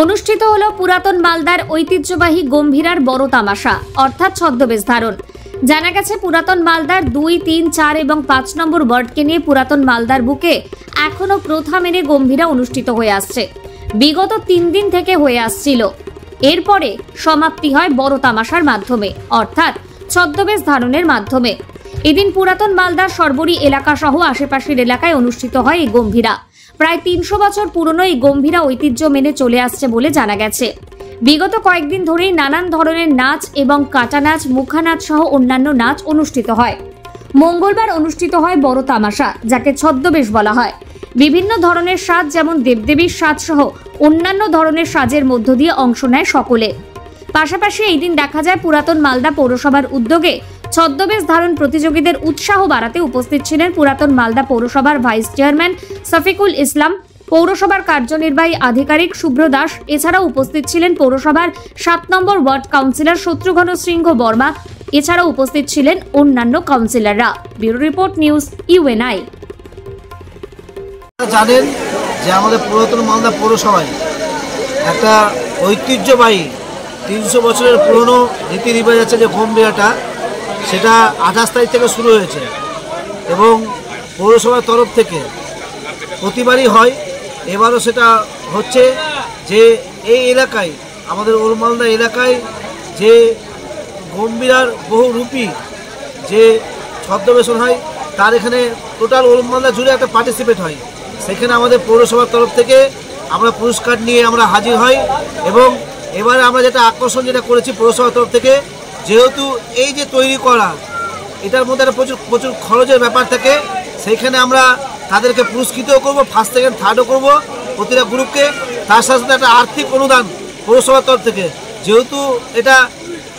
অনুষ্ঠিত হলো পুরাতন মালদার ঐতিহ্যবাহী গম্ভীরার বড় তামাশা অর্থাৎ ছদ্মবেশ ধারণ। জানা গেছে পুরাতন মালদার 2, 3, 4 এবং 5 নম্বর ওয়ার্ডকে নিয়ে পুরাতন মালদার বুকে এখনো প্রথা মেনে গম্ভীরা অনুষ্ঠিত হয়ে আসছে। বিগত 3 দিন থেকে হয়ে আসছিল। এরপরে সমাপ্তি হয় বড় তামাশার মাধ্যমে অর্থাৎ ছদ্মবেশ ধারণের মাধ্যমে। এদিন পুরাতন মালদার সর্বরী এলাকা সহ আশেপাশের এলাকায় অনুষ্ঠিত হয় এই গম্ভীরা। প্রায় 300 বছর পুরনো এই গম্ভীরা ঐতিহ্য মেনে চলে আসছে বলে জানা গেছে। বিগত কয়েকদিন ধরেই নানান ধরনের নাচ এবং কাটা নাচ, মুখা নাচ সহ অন্যান্য নাচ অনুষ্ঠিত হয়। মঙ্গলবার অনুষ্ঠিত হয় বড় তামাশা, যাকে ছদ্মবেশ বলা হয়। বিভিন্ন ধরনের সাজ যেমন দেবদেবীর সাজ সহ অন্যান্য ধরনের সাজের মধ্য দিয়ে অংশ নেয় সকলে। পাশাপাশি এই দিন দেখা যায় পুরাতন মালদা পৌরসভার উদ্যোগে ছদ্মবেশ ধারণ প্রতিযোগীদের উৎসাহ বাড়াতে উপস্থিত ছিলেন পুরাতন মালদা পৌরসভার ভাইস চেয়ারম্যান শফিকুল ইসলাম, পৌরসভার কার্যনির্বাহী আধিকারিক শুভ্র দাস। এছাড়াও উপস্থিত ছিলেন পৌরসভার 7 নম্বর ওয়ার্ড কাউন্সিলর শত্রুঘ্ন সিংহ বর্মা। এছাড়াও উপস্থিত ছিলেন অন্যান্য কাউন্সিলররা। Bureau report, news UNI. জানেন যে আমাদের পুরাতন মালদা পৌরসভায় একটা ঐতিহ্যবাহী 300 বছরের পুরনো রীতি রিবাজ আছে যে গম্ভীরাটা, সেটা 28 তারিখ থেকে শুরু হয়েছে এবং পৌরসভার তরফ থেকে প্রতিবারই হয়। এবারও সেটা হচ্ছে যে এই এলাকায়, আমাদের ওল্ড মালদা এলাকায় যে গম্ভীরার বহুরূপী যে ছদ্মবেশন হয় তার এখানে টোটাল ওল্ড মালদা জুড়ে একটা পার্টিসিপেট হয়। সেখানে আমাদের পৌরসভার তরফ থেকে আমরা পুরস্কার নিয়ে আমরা হাজির হই এবং এবারে আমরা যেটা আকর্ষণ যেটা করেছি পৌরসভার তরফ থেকে, যেহেতু এই যে তৈরি করা এটার মধ্যে একটা প্রচুর খরচের ব্যাপার থাকে, সেইখানে আমরা তাদেরকে পুরস্কৃতও করব, ফার্স্ট, সেকেন্ড, থার্ডও করব প্রতিটা গ্রুপকে। তার সাথে সাথে একটা আর্থিক অনুদান পৌরসভার তরফ থেকে। যেহেতু এটা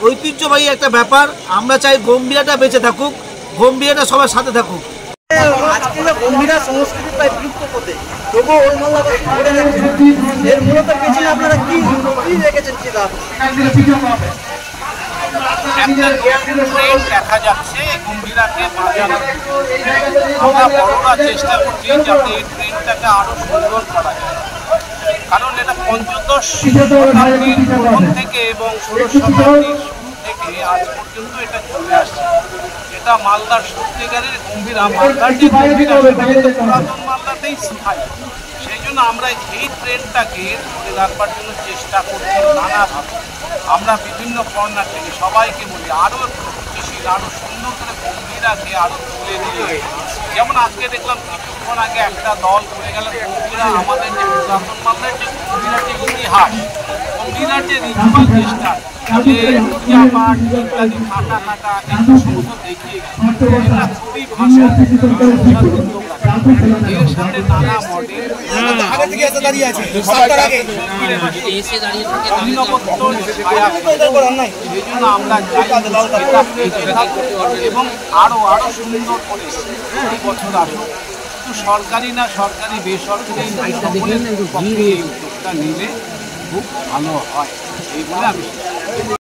ঐতিহ্যবাহী একটা ব্যাপার, আমরা চাই গম্ভীরাটা বেঁচে থাকুক, গম্ভীরাটা সবার সাথে থাকুক। আজকে গম্ভীরা সংস্কৃতি প্রায় বিলুপ্ত পথে, তবুও ওল্ড মালদাবাসী ধরে রেখেছেন। এর মূলত পেছনে আপনারা কি রেখেছেন? একটা ট্রেন দেখা যাচ্ছে গম্ভীরাকে বাঁচানোর। আমরা বড়রা চেষ্টা করছি যাতে এই ট্রেনটাকে আরো সুন্দর করা যায়, কারণ এটা 15দশ শতাব্দীর প্রথম থেকে এবং 16 শতাব্দীর থেকে আজ পর্যন্ত এটা চলে আসছে। এটা মালদার সত্যিকারের গম্ভীরা, মালদার যে গম্ভীরা সেটা পুরাতন মালদাতেই স্থায়ী। সেই জন্য আমরা এই ট্রেনটাকে ধরে রাখবার জন্য চেষ্টা করছি নানাভাবে। আমরা বিভিন্ন কর্নার থেকে সবাইকে বলি আরও গতিশীল, আরও সুন্দর করে গম্ভীরাকে আরও তুলে দিয়ে। যেমন আজকে দেখলাম কিছুক্ষণ আগে একটা দল করে গেল গম্ভীরা, আমাদের যে পুরাতন মালদার যে গম্ভীরার যে ইতিহাস, গম্ভীরার যে রিচুয়াল চেষ্টা, যে পূজা পাঠ ইত্যাদি কাটা এগুলো সমস্ত দেখিয়ে গেল। এটা খুবই ভাষা এর সাথে নানা মডেল সেই জন্য আমরা এবং আরো সুন্দর করে এই বছর আসুক। কিন্তু সরকারি না সরকারি বেসরকারি এই উদ্যোগটা নিলে খুব ভালো হয় এই বলে আমি